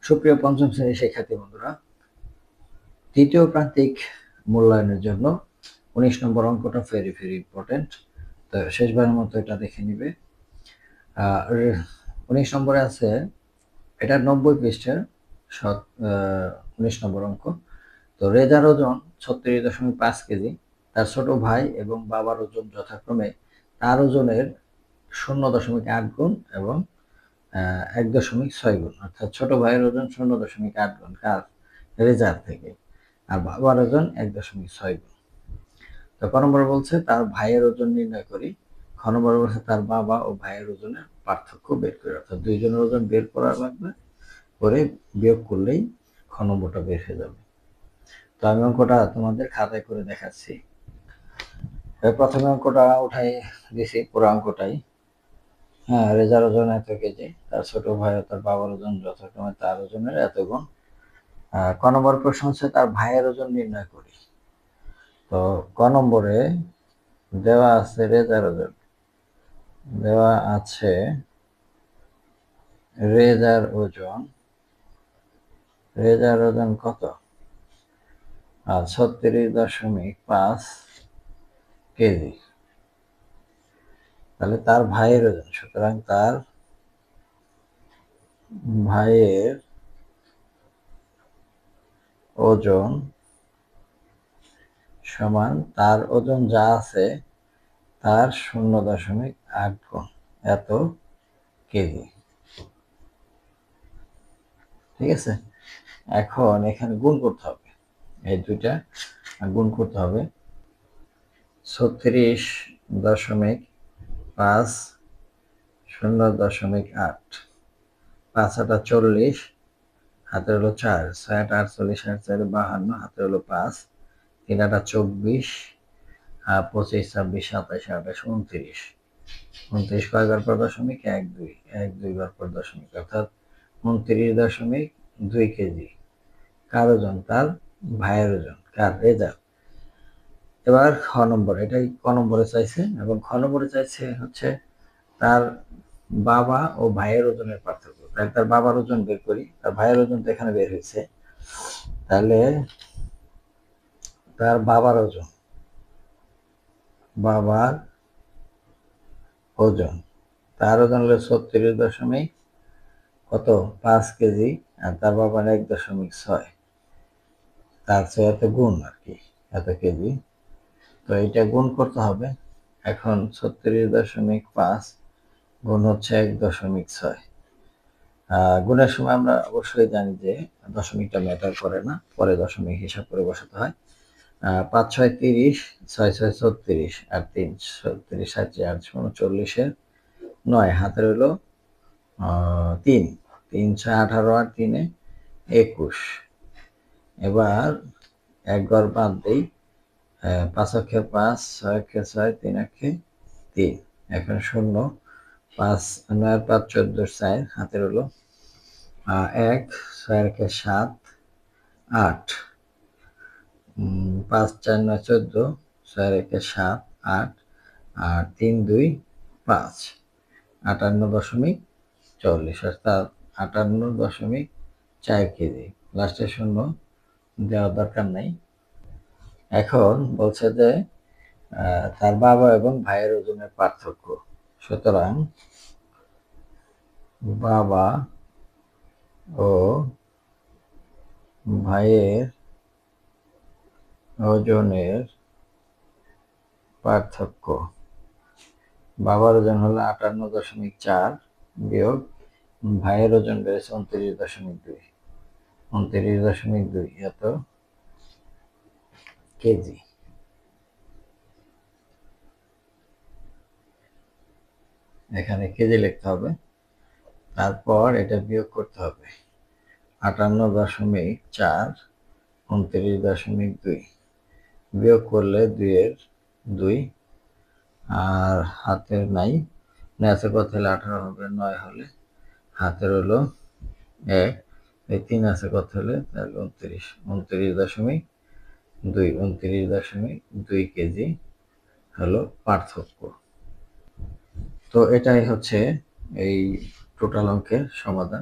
সুপ্রিয় পঞ্চম শ্রেণীর শিক্ষার্থী বন্ধুরা, তৃতীয় প্রান্তিক মূল্যায়নের জন্য 19 নম্বর অঙ্কটা ভেরি ইম্পর্টেন্ট। তো শেষবারের মতো এটা দেখে নিবে। 19 নম্বরে আছে, এটা 90 পৃষ্ঠার 19 নম্বর অঙ্ক। তো রেজার ওজন 36.5 কেজি, তার ছোট ভাই এবং বাবার ওজন যথাক্রমে তার ওজনের 0.8 গুণ এবং 1.6 গুণ, অর্থাৎ ছোট ভাইয়ের ওজন 0.8 গুণ কার রেজার থেকে, আর বাবার ওজন 1.6 গুণ। তো ক নম্বর বলছে তার ভাইয়ের ওজন নির্ণয় করি। খ নম্বর বলছে তার বাবা ও ভাইয়ের ওজনের পার্থক্য বের করি, অর্থাৎ দুইজনের ওজন বের করা লাগবে, করে বিয়োগ করলেই খ নম্বরটা বের হয়ে যাবে। তো আমি অঙ্কটা তোমাদের খাতায় করে দেখাচ্ছি। প্রথমে অঙ্কটা উঠাই দিছি, পুরো অঙ্কটাই। হ্যাঁ, রেজার ওজন এত কেজি, তার ছোট ভাই ও তার বাবার ওজন যথাক্রমে তার ওজনের এত গুণ। ক নম্বর প্রশ্ন হচ্ছে তার ভাইয়ের ওজন নির্ণয় করি। তো ক নম্বরে দেওয়া আছে রেজার ওজন, দেওয়া আছে রেজার ওজন কত? 36.5 কেজি। তাহলে তার ভাইয়ের ওজন, সুতরাং তার ভাইয়ের ওজন সমান তার ওজন যা আছে তার 0.8 গুণ, এত কেজি। ঠিক আছে, এখন এখানে গুণ করতে হবে, এই দুইটা গুণ করতে হবে। 36.5 0.8, 5 8 40, হাতের হলো 4, 6 8 48, 8 4 52, হাতের হলো 5, 3 8 24, 25 26 27 28 29, 29 কয় ঘর পর দশমিক? 1 2, 1 2 ঘর পর দশমিক, অর্থাৎ 29.2 কেজি। কার ওজন? তার ভাইয়ের ওজন, কার? রেজার। এবার খ নম্বর, এটাই ক নম্বরে চাইছে, এবং খ নম্বরে চাইছে হচ্ছে তার বাবা ও ভাইয়ের ওজনের পার্থক্য। তাহলে তার বাবার ওজন বের করি, তার ভাইয়ের ওজন তো এখানে বের হয়েছে, তাহলে তার বাবার ওজন, তার ওজন হলো 36.5 কেজি, আর তার বাবার 1.6, তার চেয়ে এত গুণ আর কি, এত কেজি। তো এটা গুণ করতে হবে। এখন 36.5 গুণ হচ্ছে 1.6। গুণের সময় আমরা অবশ্যই জানি যে দশমিকটা ম্যাটার করে না, পরে দশমিক হিসাব করে বসাতে হয়। 5 6 30, 6 6 36, আর 3 36 7 8 39, 9, হাতের হলো 3, 3 6 18, আর 3 21। এবার এক ঘর বাদ দেই, 5 অক্ষে 5, 6 অক্ষে 6, 3 অক্ষে 3, এখন 0, 5 9 5 14 4, হাতের হলো 1, 6 অক্ষে 7 8, 5 4 9 14, 6 অক্ষে 7 8, আর 3 2 5, 58.40, অর্থাৎ 58.4 কেজি। লাস্টে 0 দেওয়ার দরকার নাই। এখন বলছে যে তার বাবা এবং ভাইয়ের ওজনের পার্থক্য, সুতরাং বাবা ও ভাইয়ের ওজনের পার্থক্য। বাবার ওজন হলো 58.4 বিয়োগ ভাইয়ের ওজন বেড়েছে 29.2, 29.2 এত কেজি। এখানে কেজি লিখতে হবে, তারপর এটা বিয়োগ করতে হবে। 58.4 29.2 বিয়োগ করলে 2 এর 2, আর হাতের নাই, আছে কত হলে 18 হবে, 9 হলে হাতের হলো 1, এই 3 আছে কত হলে, তাহলে 29.2 কেজি হলো পার্থক্য। তো এটাই হচ্ছে এই টোটাল অঙ্কের সমাধান।